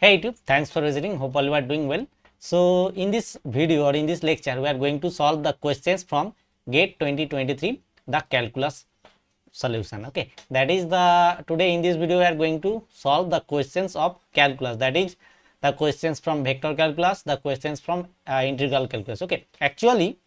Hey YouTube, thanks for visiting. Hope all you are doing well. So in this video or in this lecture, we are going to solve the questions from GATE 2023, the calculus solution. Okay, that is the today in this video we are going to solve the questions of calculus. That is the questions from vector calculus, the questions from integral calculus. Okay, actually,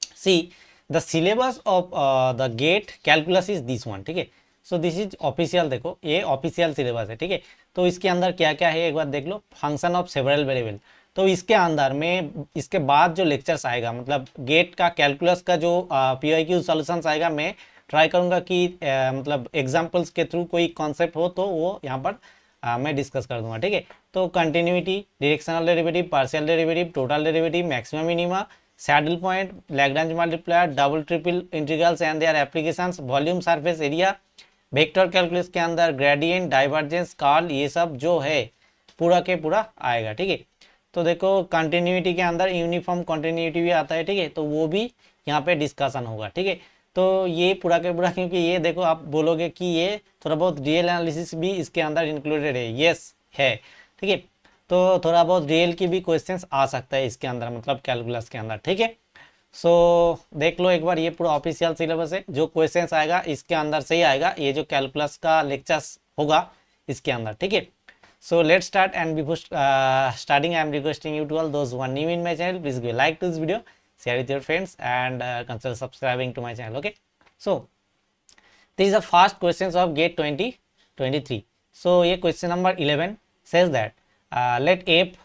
see the syllabus of the GATE calculus is this one. ठीक है, so this is official. देखो ये official syllabus है. ठीक है, तो इसके अंदर क्या क्या है एक बार देख लो. फंक्शन ऑफ सेवरल वेरिएबल, तो इसके अंदर में इसके बाद जो लेक्चर्स आएगा मतलब गेट का कैलकुलस का जो PYQ सॉल्यूशंस आएगा, मैं ट्राई करूंगा कि मतलब एग्जांपल्स के थ्रू कोई कॉन्सेप्ट हो तो वो यहाँ पर मैं डिस्कस कर दूंगा. ठीक है, तो continuity, directional derivative, partial derivative, total derivative, maximum minima, saddle point, Lagrange multiplier, double triple integrals and their applications, volume, surface area, vector calculus के अंदर ग्रेडियंट, डाइवर्जेंस, कर्ल, ये सब जो है पूरा के पूरा आएगा. ठीक है, तो देखो कंटिन्यूटी के अंदर यूनिफॉर्म कंटिन्यूटी भी आता है. ठीक है, तो वो भी यहाँ पे डिस्कशन होगा. ठीक है, तो ये पूरा के पूरा, क्योंकि ये देखो आप बोलोगे कि ये थोड़ा बहुत रियल एनालिसिस भी इसके अंदर इंक्लूडेड है. यस है. ठीक है, तो थोड़ा बहुत रियल की भी क्वेश्चंस आ सकता है इसके अंदर, मतलब कैलकुलस के अंदर. ठीक है, सो देख लो एक बार, ये पूरा ऑफिशियल सिलेबस है. जो क्वेश्चंस आएगा इसके अंदर से ही आएगा, ये जो कैलकुलस का लेक्चर्स होगा इसके अंदर. ठीक है, so let's start. And before starting I am requesting you to all those one new in my channel, please give like to this video, share with your friends and consider subscribing to my channel. Okay, so this is the first questions of GATE 2023. so ये question number 11 says that let f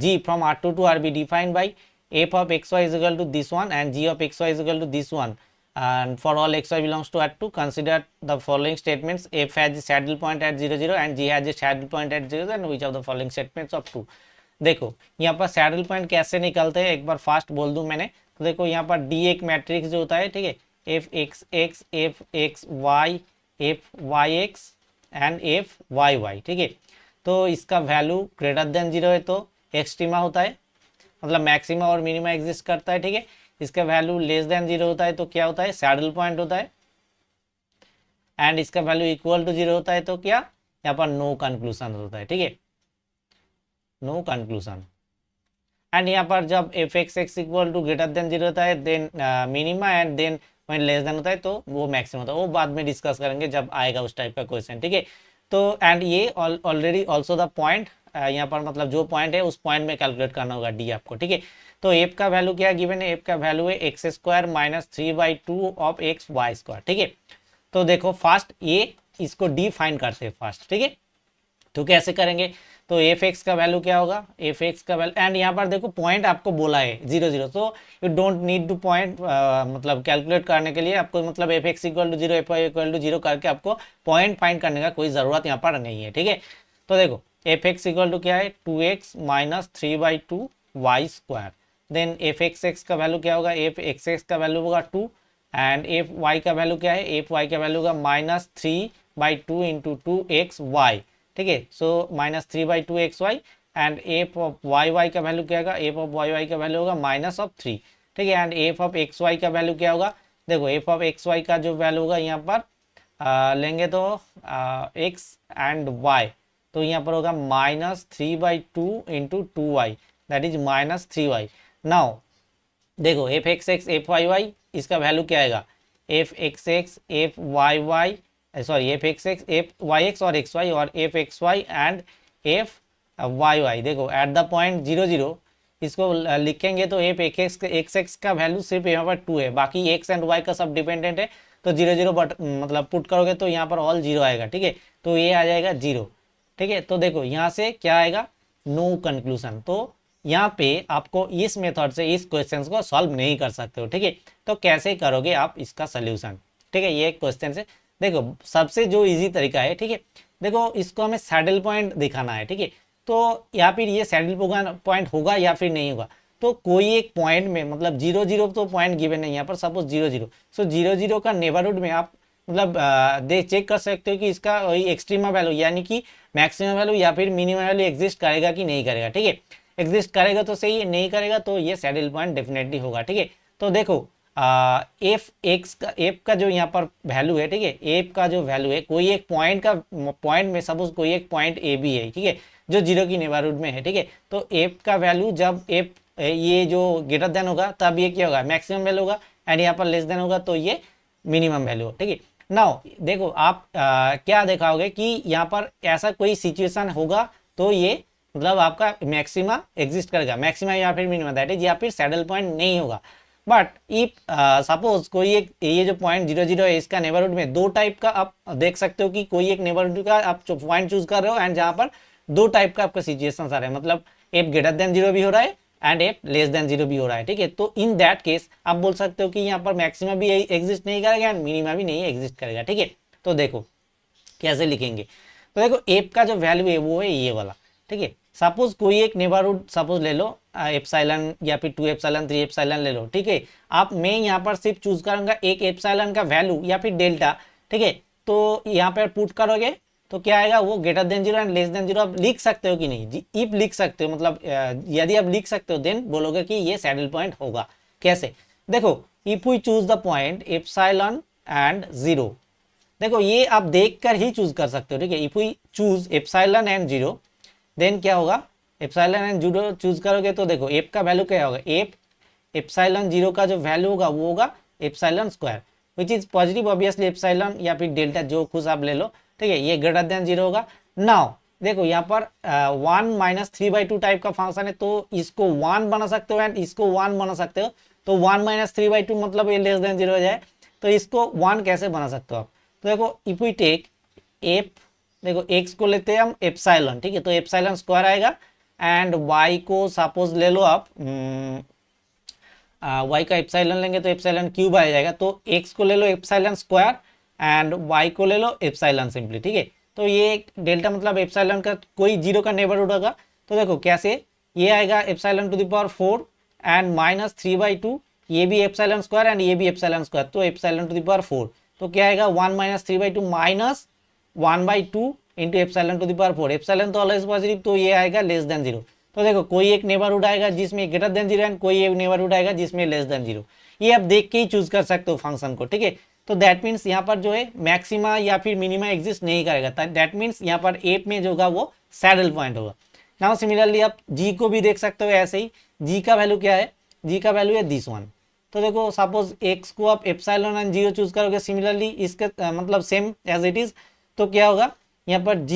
g from R2 to R be defined by f of xy is equal to this one and g of xy is equal to this one, and for all xy belongs to R2 consider the following statements. f has a saddle point at 0 0 and g has a saddle point at 0 and which of the following statements of 2. देखो यहाँ पर saddle point कैसे निकलते हैं एक बार fast बोल दूं मैंने. तो देखो यहाँ पर डी एक मैट्रिक्स जो होता है. ठीक है, f x x, f x y, f y x and f y y. ठीक है, तो इसका वैल्यू ग्रेटर देन 0 है तो एक्सट्रीमा होता है, मतलब मैक्सिमा और मिनिमा एग्जिस्ट करता है. ठीक है, इसका वैल्यू लेस देन 0 होता है तो क्या होता है, सैडल पॉइंट होता है. एंड इसका वैल्यू इक्वल टू 0 होता है तो क्या, यहाँ पर नो कंक्लूजन होता है. ठीक है, नो कंक्लूजन. एंड यहाँ पर जब f x x equal to greater than 0 होता है then minima, and then when less than होता है तो वो मैक्सिमम होता है. वो बाद में डिस्कस करेंगे जब आएगा उस टाइप का क्वेश्चन. ठीक है, तो एंड ये ऑलरेडी ऑल्सो द पॉइंट, यहाँ पर मतलब जो पॉइंट है उस पॉइंट में कैलकुलेट करना होगा डी आपको. ठीक है, तो एफ का वैल्यू क्या गिवन है, एफ का वैल्यू है x square minus 3/2 of x y square. ठीक है, तो देखो फास्ट ये इसको डी फाइन करते हैं फास्ट. ठीक है, तो कैसे करेंगे, तो एफ एक्स का वैल्यू क्या होगा, एफ एक्स का वैल्यू, एंड यहाँ पर देखो पॉइंट आपको बोला है 0 0, तो you don't need to point, मतलब कैलकुलेट करने के लिए आपको मतलब f x equal to 0, f y equal to 0 करके आपको पॉइंट फाइंड करने का कोई ज़रूरत यहाँ पर नहीं है. ठीक है, तो देखो एफ एक्स इक्वल टू क्या है, 2x minus 3/2 y square. Then f x x का वैल्यू क्या होगा, एफ एक्स एक्स का वैल्यू होगा 2, एंड एफ वाई का वैल्यू क्या है, एफ वाई का वैल्यू होगा माइनस 3/2 इंटू 2x वाई. ठीक है, so minus 3/2 x Y, and f of y y का वैल्यू क्या होगा, एफ ऑफ वाई वाई का वैल्यू होगा माइनस ऑफ 3. ठीक है, and f of x Y का वैल्यू क्या होगा, देखो एफ ऑफ एक्स वाई का जो वैल्यू होगा यहाँ पर लेंगे तो एक्स एंड वाई, तो यहाँ पर होगा minus 3/2 into 2y, that is minus 3y. Now देखो f x x, F y y, इसका वैल्यू क्या आएगा, f x x, F y y, sorry f x x, F y x और x y, और f x Y and f y y. देखो at the point 0 0 इसको लिखेंगे तो F x x का वैल्यू सिर्फ यहाँ पर 2 है, बाकी एक्स एंड वाई का सब डिपेंडेंट है. तो 0 0 बट मतलब पुट करोगे तो यहाँ पर ऑल 0 आएगा. ठीक है, तो ये आ जाएगा 0. ठीक है, तो देखो यहाँ से क्या आएगा, नो कंक्लूजन. तो यहाँ पे आपको इस मेथड से इस क्वेश्चन को सॉल्व नहीं कर सकते हो. ठीक है, तो कैसे करोगे आप इसका सोल्यूशन. ठीक है, ये क्वेश्चन से देखो सबसे जो इजी तरीका है. ठीक है, देखो इसको हमें सैडल पॉइंट दिखाना है. ठीक है, तो या फिर ये सैडल पॉइंट होगा या फिर नहीं होगा, तो कोई एक पॉइंट में मतलब 0 0 तो पॉइंट गिवन है यहाँ पर, सपोज 0 0, सो 0 0 का नेबरहुड में आप मतलब चेक कर सकते हो कि इसका वही एक्सट्रीमा वैल्यू यानी कि मैक्सिमम वैल्यू या फिर मिनिमम वैल्यू एग्जिस्ट करेगा कि नहीं करेगा. ठीक है, एग्जिस्ट करेगा तो सही, नहीं करेगा तो ये सैडल पॉइंट डेफिनेटली होगा. ठीक है, तो देखो एफ एक्स का एफ का जो यहाँ पर वैल्यू है, ठीक है, एफ का जो वैल्यू है कोई एक पॉइंट में सपोज कोई एक पॉइंट ए बी है, ठीक है, जो जीरो की नेबरहुड में है, ठीक है, तो एफ का वैल्यू जब एफ ये जो ग्रेटर देन होगा तब ये क्या होगा, मैक्सिमम वैल्यू होगा, एंड यहाँ पर लेस देन होगा तो ये मिनिमम वैल्यू, ठीक है। नाउ देखो आप क्या दिखाओगे कि यहाँ पर ऐसा कोई सिचुएशन होगा तो ये मतलब आपका मैक्सिमा एग्जिस्ट करेगा, मैक्सिमा या फिर मिनिमम, दैट इज या फिर सैडल पॉइंट नहीं होगा। बट इफ सपोज कोई एक ये जो पॉइंट 0 0 है इसका नेबरहुड में दो टाइप का आप देख सकते हो कि कोई एक नेबरहुड का आप पॉइंट चूज कर रहे हो एंड जहां पर दो टाइप का आपका सिचुएशन आ रहा है, मतलब एफ ग्रेटर देन 0 भी हो रहा है एंड एफ लेस देन 0 भी हो रहा है, ठीक है। तो इन दैट केस आप बोल सकते हो कि यहाँ पर मैक्सिमा भी एग्जिस्ट नहीं करेगा एंड मिनिमा भी नहीं एग्जिस्ट करेगा, ठीक है। तो देखो कैसे लिखेंगे, तो देखो एफ का जो वैल्यू है वो है ये वाला, ठीक है। सपोज कोई एक नेबरहुड सपोज ले लो एप्सिलॉन या फिर 2 एप्सिलॉन 3 एप्सिलॉन ले लो, ठीक है। आप मैं यहाँ पर सिर्फ चूज करूंगा एक एप्सिलॉन का वैल्यू या फिर डेल्टा, ठीक है। तो यहाँ पर पुट करोगे तो क्या आएगा, वो greater than 0 and less than 0 आप लिख सकते हो कि नहीं, इफ लिख सकते हो, मतलब यदि आप लिख सकते हो देन बोलोगे कि ये सैडल पॉइंट होगा। कैसे, देखो if we choose the point epsilon and 0, देखो ये आप देख कर ही चूज कर सकते हो, ठीक है। If we choose epsilon and 0 then क्या होगा, एप्सिलॉन एंड 0 चूज करोगे तो देखो एफ का वैल्यू क्या होगा, एफ एप्सिलॉन 0 का जो वैल्यू होगा वो होगा epsilon square which is positive, obviously epsilon या फिर डेल्टा जो खुश आप ले लो, ठीक है, ये ग्रेटर देन 0 होगा। नाउ देखो यहाँ पर 1 - 3/2 टाइप का फंक्शन है, तो इसको 1 बना सकते हो एंड इसको 1 बना सकते हो, तो 1 - 3/2 मतलब ये लेस देन 0 हो जाए, तो इसको 1 कैसे बना सकते हो आप, तो देखो इफ वी टेक एफ, देखो x को लेते हैं हम एप्सिलॉन, ठीक है, तो एप्सिलॉन स्क्वायर आएगा एंड y को सपोज ले लो आप y का एप्सिलॉन लेंगे तो एप्सिलॉन क्यूब आ जाएगा, तो x को ले लो एप्सिलॉन स्क्वायर एंड y को ले लो एप्सिलॉन सिंपली, ठीक है। तो ये डेल्टा मतलब एप्सिलॉन का कोई 0 का नेबरहुड होगा, तो देखो कैसे ये आएगा epsilon to the power 4 and -3/2, ये भी एप्सिलॉन स्क्वायर एंड ये भी एप्सिलॉन स्क्वायर, तो एप्सिलॉन टू द पावर 4, तो क्या आएगा 1 - 3/2 minus 1/2 into epsilon to the power 4, epsilon तो ऑलवेज पॉजिटिव, तो ये आएगा लेस देन 0। तो देखो कोई एक नेबरहुड आएगा जिसमें ग्रेटर देन 0 एंड कोई एक नेबरहुड आएगा जिसमें लेस देन 0, ये आप देख के ही चूज कर सकते हो फंक्शन को, ठीक है। तो दैट मीन्स यहाँ पर जो है मैक्सिमा या फिर मिनिमा एग्जिस्ट नहीं करेगा, दैट मीन्स यहाँ पर एफ में जो होगा वो सैडल पॉइंट होगा। नाउ सिमिलरली आप जी को भी देख सकते हो ऐसे ही, जी का वैल्यू क्या है, जी का वैल्यू है दिस वन, तो देखो सपोज एक्स को आप एप्सिलॉन एंड 0 चूज करोगे, सिमिलरली इसका मतलब सेम एज इट इज, तो क्या होगा यहाँ पर g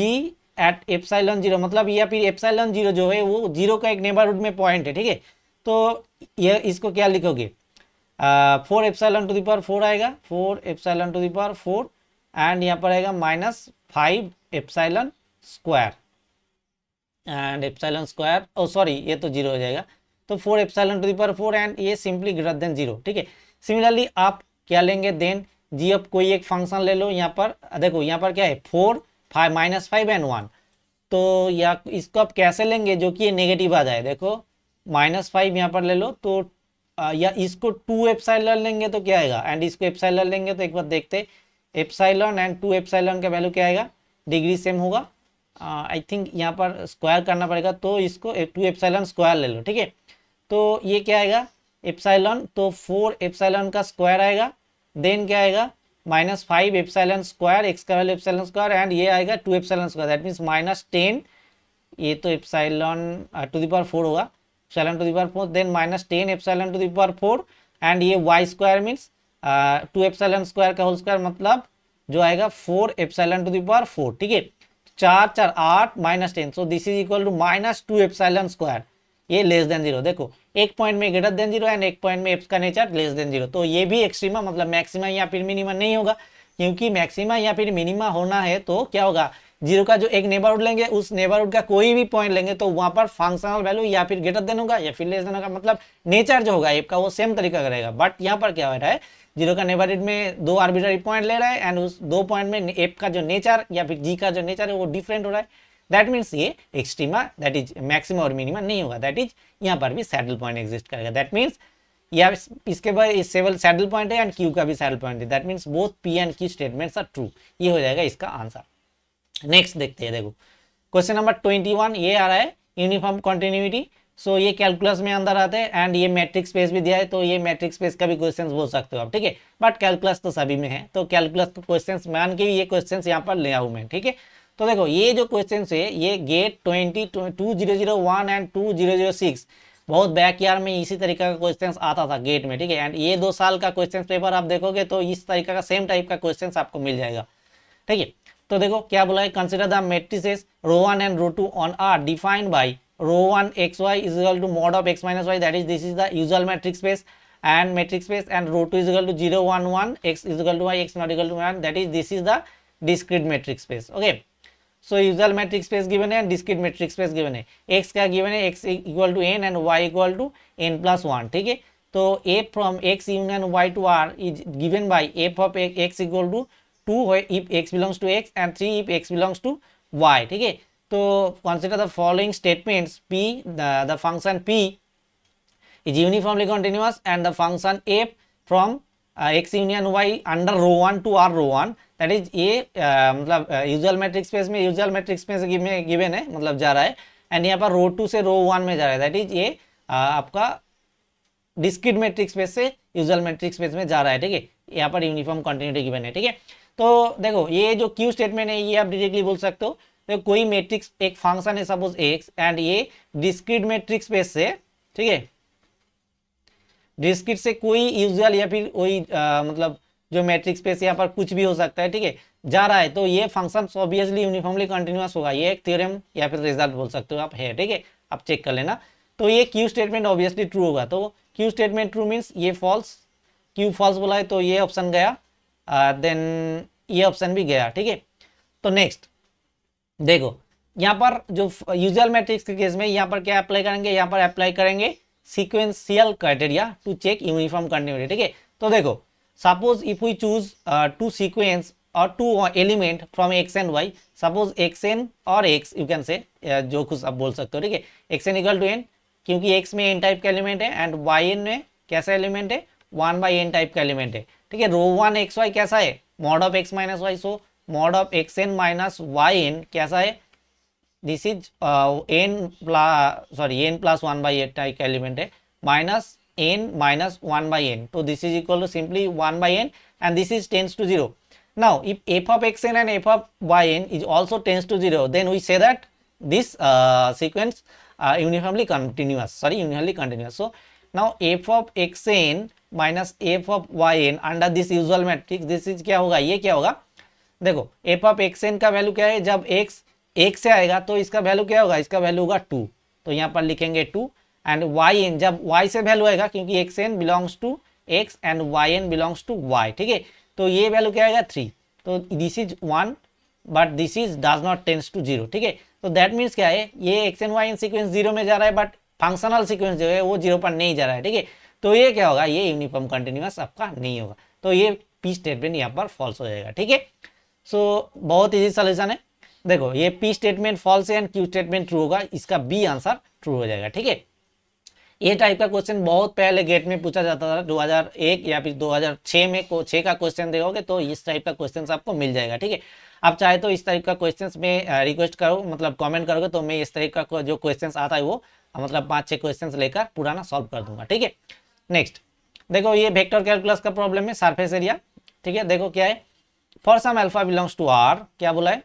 एट एप्सिलॉन 0 मतलब या फिर एप्सिलॉन 0 जो है वो 0 का एक नेबरहुड में पॉइंट है, ठीक है। तो ये इसको क्या लिखोगे, 4 एप्सिलॉन टू द पावर 4 आएगा, 4 epsilon to the power 4 and यहाँ पर आएगा -5 epsilon square and epsilon square, oh sorry ये तो 0 हो जाएगा, तो 4 epsilon to the power 4 and ये सिंपली ग्रेटर देन 0, ठीक है। सिमिलरली आप क्या लेंगे देन, जी अब कोई एक फंक्शन ले लो, यहाँ पर देखो यहाँ पर क्या है 4 5 -5 एंड 1, तो या इसको आप कैसे लेंगे जो कि ये नेगेटिव आ जाए, देखो -5 यहाँ पर ले लो, तो या इसको 2 एप्सिलॉन लेंगे तो क्या आएगा एंड इसको एप्सिलॉन लेंगे, तो एक बार देखते एप्सिलॉन एंड 2 एप्सिलॉन का वैल्यू क्या आएगा, डिग्री सेम होगा, आई थिंक यहाँ पर स्क्वायर करना पड़ेगा, तो इसको 2 एप्सिलॉन स्क्वायर ले लो, ठीक है। तो ये क्या आएगा एप्सिलॉन, तो 4 एप्सिलॉन का स्क्वायर आएगा, देन क्या आएगा -5 एप्सिलॉन स्क्वायर, एक्स का वैल्यू एप्सिलॉन स्क्वायर एंड ये आएगा 2 एप्सिलॉन स्क्वायर, दैट मींस -10, ये तो एप्सिलॉन टू द पावर 4 होगा, epsilon to the power 4 then -10 epsilon to the power 4 and ये y square means 2 epsilon square का होल स्क्वायर, मतलब जो आएगा 4 एप्सिलॉन टू द पावर 4, ठीक है। 4 4 8 -10, so this is equal to -2 epsilon square, ये less than 0, देखो एक पॉइंट में ग्रेटर देन 0 एंड एक पॉइंट में एफ का नेचर लेस देन 0, तो ये भी एक्सट्रीमा मतलब मैक्सिमा या फिर मिनिमा नहीं होगा, क्योंकि मैक्सिमा या फिर मिनिमा होना है तो क्या होगा, 0 का जो एक नेबरहुड लेंगे उस नेबरहुड का कोई भी पॉइंट लेंगे तो वहां पर फंक्शनल वैल्यू या फिर ग्रेटर देन होगा या फिर लेस देन होगा, मतलब नेचर जो होगा एफ का वो सेम तरीका का रहेगा। बट यहाँ पर क्या हो रहा है, 0 का नेबरहुड में 2 आर्बिट्ररी पॉइंट ले रहा है एंड उस 2 पॉइंट में एफ का जो नेचर या फिर जी का जो नेचर है वो डिफरेंट हो रहा है, दैट मीन्स ये एक्सट्रीमा दैट इज मैक्सिमा और मिनिमा नहीं होगा, दैट इज यहाँ पर भी सैडल पॉइंट एग्जिस्ट करेगा, दैट मीन्स या इसके बाद सेवल सैडल पॉइंट है एंड क्यू का भी सैडल पॉइंट है, that means both p and q statements are true, ये हो जाएगा इसका आंसर। नेक्स्ट देखते हैं, देखो क्वेश्चन नंबर 21 ये आ रहा है यूनिफॉर्म कंटिन्यूटी, सो ये कैलकुलस में अंदर आते हैं एंड ये मैट्रिक स्पेस भी दिया है, तो ये मैट्रिक स्पेस का भी क्वेश्चन बोल सकते हो आप, ठीक है। बट कैलकुलस तो सभी में है, तो कैलकुलस का क्वेश्चन मान के ये क्वेश्चन यहाँ पर ले आऊँ मैं, ठीक है। तो देखो ये जो क्वेश्चन है ये गेट 2001 एंड 2006 बहुत बैक ईयर में इसी तरीका का क्वेश्चन आता था गेट में, ठीक है। एंड ये 2 साल का क्वेश्चन पेपर आप देखोगे तो इस तरीका का सेम टाइप का क्वेश्चन आपको मिल जाएगा, ठीक है। तो देखो क्या बोला है, consider the matrices rho 1 and rho 2 on r defined by rho 1 xy is equal to mod of x minus y, that is this is the usual matrix space and matrix space, and row 2 is equal to 0 1 1 x is equal to y x not equal to 1, that is this is the discrete matrix space, okay। so usual matrix space given है and discrete matrix space given है, x क्या given है, x equal to n and y equal to n plus 1, ठीक है। तो a from x union y to r is given by f of x equal to 2 if x belongs to x and 3 if x belongs to y, ठीक है। तो consider the following statements, p the function p is uniformly continuous and the function f from x union y under row 1 to r row 1, that is ये मतलब usual matrix space में usual matrix space given है, मतलब जा रहा है, and यहाँ पर रो 2 से रो 1 में जा रहा है, दैट इज ये आपका डिस्क्रीट मैट्रिक्स स्पेस से यूजुअल मैट्रिक्स स्पेस में जा रहा है, ठीक है। यहाँ पर यूनिफॉर्म कंटिन्यूटी गिवन है, ठीक है। तो देखो ये जो क्यू स्टेटमेंट है ये आप डायरेक्टली बोल सकते हो, तो कोई मैट्रिक्स एक फंक्शन है सपोज x एंड ये डिस्क्रीट मैट्रिक्स स्पेस से, ठीक है, डिस्क्रीट से कोई यूजुअल या फिर कोई मतलब जो मैट्रिक्स स्पेस यहाँ पर कुछ भी हो सकता है, ठीक है, जा रहा है, तो ये फंक्शन ऑब्वियसली यूनिफॉर्मली कंटिन्यूअस होगा, ये एक थ्योरम या फिर रिजल्ट बोल सकते हो आप, है, ठीक है, आप चेक कर लेना। तो ये क्यू स्टेटमेंट ऑब्वियसली ट्रू होगा, तो क्यू स्टेटमेंट ट्रू मीन्स ये फॉल्स, क्यू फॉल्स बोला है तो ये ऑप्शन गया, देन ये ऑप्शन भी गया, ठीक है। तो नेक्स्ट देखो यहाँ पर जो यूजुअल मैट्रिक्स के केस में यहाँ पर क्या अप्लाई करेंगे, यहाँ पर अप्लाई करेंगे sequential criteria to check uniform continuity, ठीक है। तो देखो suppose if we choose two sequence और two element from x and y, suppose x n और एक्स यू कैन से जो कुछ आप बोल सकते हो, ठीक है, x n equal to n क्योंकि एक्स में एन टाइप का एलिमेंट है एंड वाई एन में कैसा एलिमेंट है 1/n टाइप का एलिमेंट है, ठीक है। रो 1 एक्स वाई कैसा है mod of x minus y, so mod of x n minus y n कैसा है, this is n plus 1/n type का एलिमेंट है माइनस n minus 1/n, तो this is equal to simply 1/n and this is tends to 0. Now if f of xn and f of yn is also tends to 0, then we say that this sequence uniformly continuous, so now f of xn minus f of yn under this usual matrix, this is क्या होगा, ये क्या होगा, देखो f of xn का value क्या है, जब x 1 से आएगा तो इसका वैल्यू क्या होगा, इसका वैल्यू होगा 2, तो यहाँ पर लिखेंगे 2, एंड yn जब y से वैल्यू आएगा क्योंकि xn belongs to x and yn belongs to y, ठीक है, तो ये वैल्यू क्या आएगा 3, तो this is 1 but this is does not tends to 0, ठीक है। तो दैट मीन्स क्या है, ये एक्स एंड वाई सीक्वेंस 0 में जा रहा है बट फंक्शनल सीक्वेंस जो है वो 0 पर नहीं जा रहा है, ठीक है, तो ये क्या होगा, ये यूनिफॉर्म कंटिन्यूअस आपका नहीं होगा, तो ये पी स्टेटमेंट यहाँ पर फॉल्स हो जाएगा, ठीक है। सो बहुत ईजी सोल्यूशन है, देखो ये पी स्टेटमेंट फॉल्स है एंड क्यू स्टेटमेंट ट्रू होगा, इसका बी आंसर ट्रू हो जाएगा, ठीक है। ये टाइप का क्वेश्चन बहुत पहले गेट में पूछा जाता था 2001 या फिर 2006 में 6 का क्वेश्चन देखोगे तो इस टाइप का क्वेश्चन आपको मिल जाएगा, ठीक है। आप चाहे तो इस टाइप का क्वेश्चन में रिक्वेस्ट करो, मतलब कमेंट करोगे तो मैं इस टाइप का जो क्वेश्चन आता है वो मतलब 5-6 क्वेश्चन लेकर पुराना सॉल्व कर दूंगा, ठीक है। नेक्स्ट देखो ये वेक्टर कैलकुलस का प्रॉब्लम है, सरफेस एरिया, ठीक है, देखो क्या है, for some alpha belongs to r, क्या बोला है,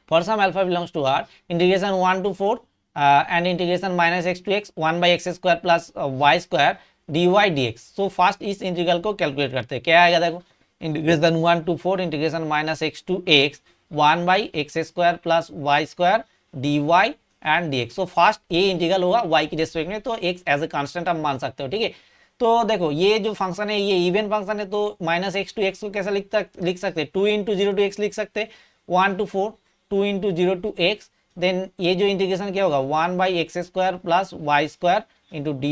for some alpha belongs to r integration 1 to 4 and integration minus x to x 1/x square plus y square dy dx। So fast इस integral को कैलकुलेट करते हैं, क्या आएगा देखो, integration 1 to 4 integration minus x to x 1/x square plus y square dy and dx। So fast ये integral होगा y की रिस्पेक्ट में, तो x एज ए कांस्टेंट आप मान सकते हो, ठीक है। तो देखो ये जो फंक्शन है ये इवन फंक्शन है, तो माइनस x to x को कैसा लिख सकते हैं, 2 into 0 to x लिख सकते हैं, 1 to 4 2 into 0 to x, then ये जो इंटीग्रेशन क्या होगा 1/x square plus y square into dy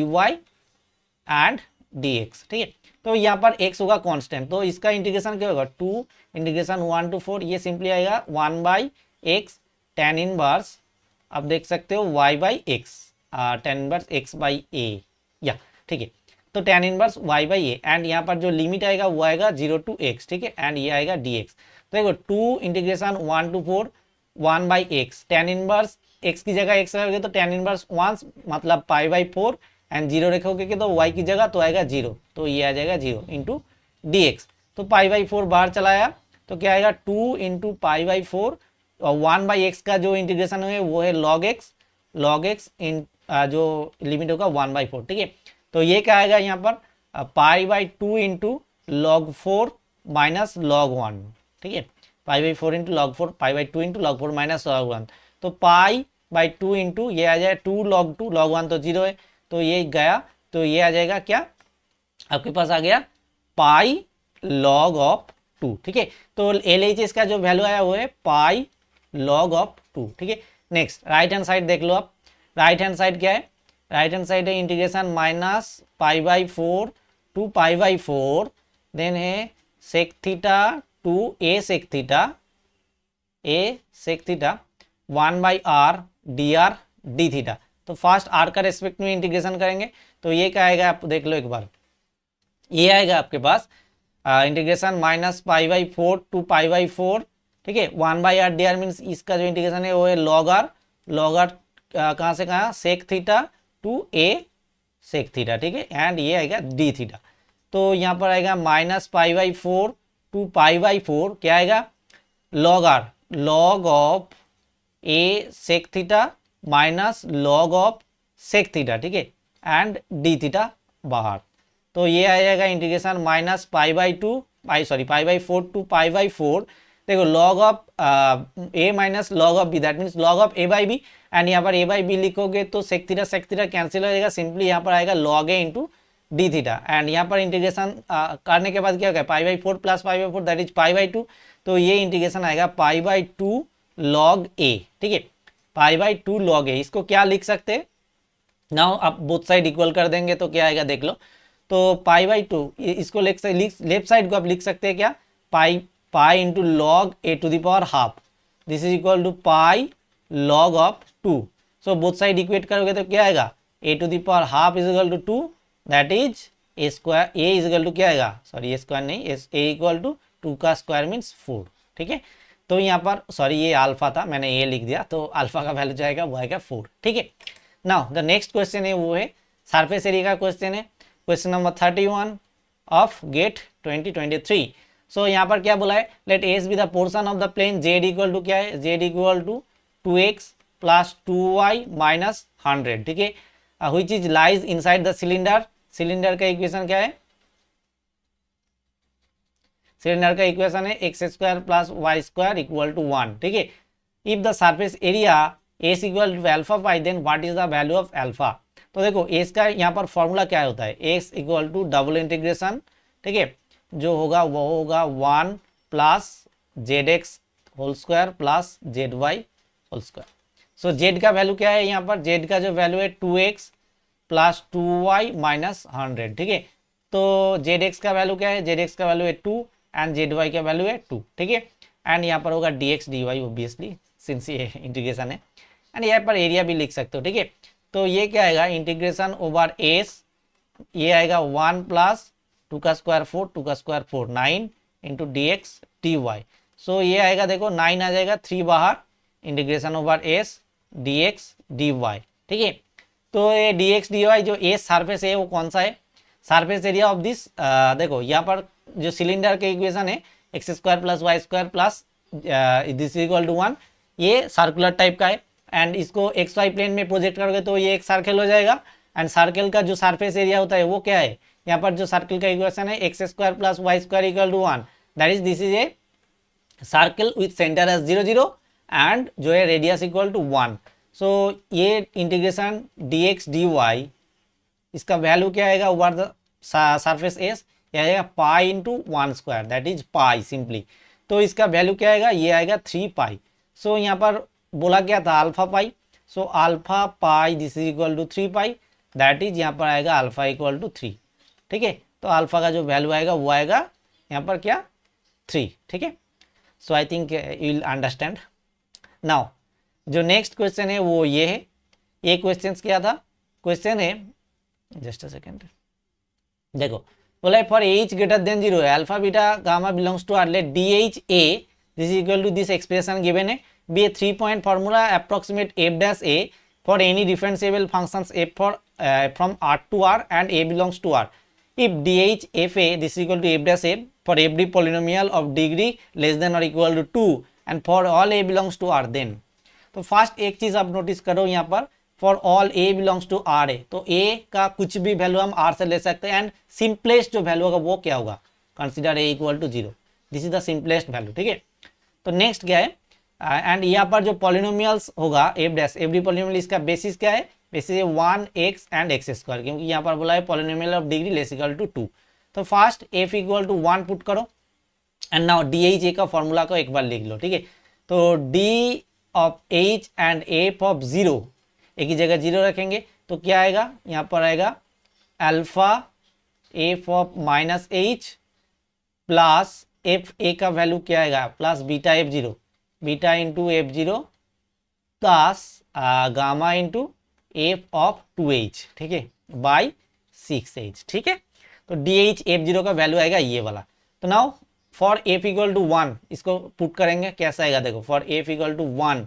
and dx, ठीक है। तो यहाँ पर x होगा कांस्टेंट, तो इसका इंटीग्रेशन क्या होगा 2 इंटीग्रेशन 1 to 4, ये सिंपली आएगा 1/x tan इनवर्स, आप देख सकते हो y/x tan इनवर्स x/a, या ठीक है, तो tan इनवर्स y/a एंड यहाँ पर जो लिमिट आएगा वो आएगा 0 to x, ठीक है, एंड ये आएगा dx। तो देखो 2 integration 1 to 4 1/x tan inverse x की जगह एक्स रखोगे तो tan इनवर्स 1 मतलब π/4 एंड 0 रखोगे कि तो y की जगह तो आएगा 0, तो ये आ जाएगा 0 इंटू डी एक्स। तो π/4 बाहर चलाया तो क्या आएगा 2 इंटू π/4 और 1/x का जो इंटीग्रेशन है वो है log x इन जो लिमिट होगा 1/4। ठीक है, तो ये क्या आएगा यहाँ पर π/2 इंटू log 4 माइनस log 1। ठीक है, π/4 इंटू log 4, π/2 इंटू log 4 माइनस log 1, तो π/2 इंटू ये आ जाए 2 log 1 तो 0 है तो ये गया, तो ये आ जाएगा क्या आपके पास आ गया पाई log ऑफ 2। ठीक है, तो LHS का जो वैल्यू आया वो है पाई log ऑफ 2। ठीक है, नेक्स्ट राइट हैंड साइड देख लो आप, राइट हैंड साइड क्या है, राइट हैंड साइड है इंटीग्रेशन माइनस π/4 टू π/4 देन है sec theta two a sec theta 1/r dr d theta. तो फर्स्ट r का रेस्पेक्ट में इंटीग्रेशन करेंगे तो ये क्या आएगा आप देख लो एक बार, ये आएगा आपके पास इंटीग्रेशन माइनस π/4 टू π/4। ठीक है, 1/r dr मीन्स इसका जो इंटीग्रेशन है वो है log r कहाँ से कहाँ sec theta two a sec theta. ठीक है, एंड ये आएगा d थीटा। तो यहाँ पर आएगा माइनस π/4 टू π/4 क्या आएगा log of a sec theta minus log of sec theta. ठीक है, एंड d थीटा बाहर, तो ये आ जाएगा इंटीग्रेशन माइनस π/4 टू π/4। देखो log of a minus log of b that means log of a/b and यहाँ पर a/b लिखोगे तो sec थीटा कैंसिल हो जाएगा, सिंपली यहाँ पर आएगा log a into D theta and यहाँ पर इंटीग्रेशन करने के बाद क्या होगा π/4 प्लस π/4 दैट इज π/2, तो ये इंटीग्रेशन आएगा π/2 log a। ठीक है, π/2 log a, इसको क्या लिख सकते हैं नाउ आप बोथ साइड इक्वल कर देंगे तो क्या आएगा देख लो, तो π/2 इसको लेफ्ट साइड को आप लिख सकते हैं क्या pi into log a to the power half, this is equal to pi log of 2। So both side equate करोगे तो क्या आएगा a to the power half is equal to 2 that is a square, a is equal to क्या आएगा sorry a square नहीं, a equal to 2 का square means 4। ठीक है, तो यहाँ पर सॉरी ये अल्फा था मैंने a लिख दिया, तो अल्फा का वैल्यू जाएगा वो आएगा 4। ठीक है, नाउ द नेक्स्ट क्वेश्चन है वो है सरफेस एरिया का क्वेश्चन है, question number 31 of GATE 2023। So यहाँ पर क्या बोला है, let s be the portion of the plane z equal to क्या है, z equal to 2x plus 2y minus 100। ठीक है, which is lies inside the cylinder, cylinder का इक्वेशन क्या है, सिलेंडर का इक्वेशन है x square plus Y square equal to 1। ठीक है, if the surface area s equal to alpha pi then what is the value of alpha. तो देखो S का यहाँ पर फॉर्मूला क्या होता है, s equal to double integration, ठीक है, जो होगा वो होगा 1 plus z x whole square plus z y whole square. So z का वैल्यू क्या है, यहाँ पर जेड का जो वैल्यू है 2x प्लस 2y माइनस 100। ठीक है, तो जेड एक्स का वैल्यू क्या है, जेड एक्स का वैल्यू है 2 एंड जेड वाई का वैल्यू है 2। ठीक है, एंड यहाँ पर होगा d x d y obviously since ये इंटीग्रेशन है, एंड यहाँ पर एरिया भी लिख सकते हो। ठीक है, तो ये क्या आएगा इंटीग्रेशन ओवर एस, ये आएगा 1 प्लस 2 का स्क्वायर 4 2 का square 4 9 into d x d y. So ये आएगा देखो 9 आ जाएगा 3 बाहर, integration over s d x d y. ठीक है, तो ये डी एक्स डी वाई जो एस सरफेस है वो कौन सा है, सरफेस एरिया ऑफ दिस, देखो यहाँ पर जो सिलेंडर के इक्वेशन है x square plus Y square plus this equal to 1, ये सर्कुलर टाइप का है एंड इसको एक्स वाई प्लेन में प्रोजेक्ट करोगे तो ये एक सर्कल हो जाएगा एंड सर्कल का जो सरफेस एरिया होता है वो क्या है, यहाँ पर जो सर्कल का इक्वेशन है x square plus Y square equal to 1 that is this is a circle with centre as 0 0 and जो है रेडियस इक्वल टू 1। सो ये integration d x d y इसका वैल्यू क्या आएगा ओवर द सरफेस एस, ये आएगा pi into 1 square that is pi simply. तो इसका वैल्यू क्या आएगा, ये आएगा 3 पाई। सो यहाँ पर बोला क्या था alpha pi, so alpha pi this is equal to 3 pi that is यहाँ पर आएगा अल्फा इक्वल टू 3। ठीक है, तो अल्फा का जो वैल्यू आएगा वो आएगा यहाँ पर क्या 3। ठीक है, so I think you will understand. Now जो नेक्स्ट क्वेश्चन है वो ये है, ये क्वेश्चन क्या था, क्वेश्चन है जस्ट अ सेकेंड, देखो बोला है for h greater than 0 alpha beta gamma belongs to r, let d h a this is equal to this expression given है be a 3-point formula approximate f dash a for any differentiable functions f for from R to R and a belongs to R. If dh f a this is equal to f dash a for every polynomial of degree less than or equal to 2 and for all a belongs to R, then तो first एक चीज आप notice करो यहाँ पर for all a belongs to R a, तो a का कुछ भी वैल्यू हम आर से ले सकते हैं एंड सिंपलेस्ट जो वैल्यू होगा वो क्या होगा, consider a equal to 0, this is the simplest value, ठीक है। तो नेक्स्ट क्या है, एंड यहाँ पर जो पॉलिनोमियल्स होगा एफ डैश, एवरी पॉलिनोमियल इसका बेसिस क्या है, बेसिस है 1x एंड एक्स स्क्वायर, क्योंकि यहाँ पर बोला है polynomial of degree less equal to 2। तो first f equal to 1 put करो and now d h a का फॉर्मूला को एक बार लिख लो, ठीक है। तो D of H and f of 0 एक ही जगह 0 रखेंगे तो क्या आएगा, यहाँ पर आएगा alpha F of minus H plus F A का वैल्यू क्या आएगा plus beta F 0, beta into F 0 plus gamma into F of 2h, ठीक है, बाई 6h, ठीक है। तो डी एच एफ 0 का वैल्यू आएगा ये वाला। तो now for f equal to 1 इसको पुट करेंगे, कैसा आएगा देखो, for f equal to 1,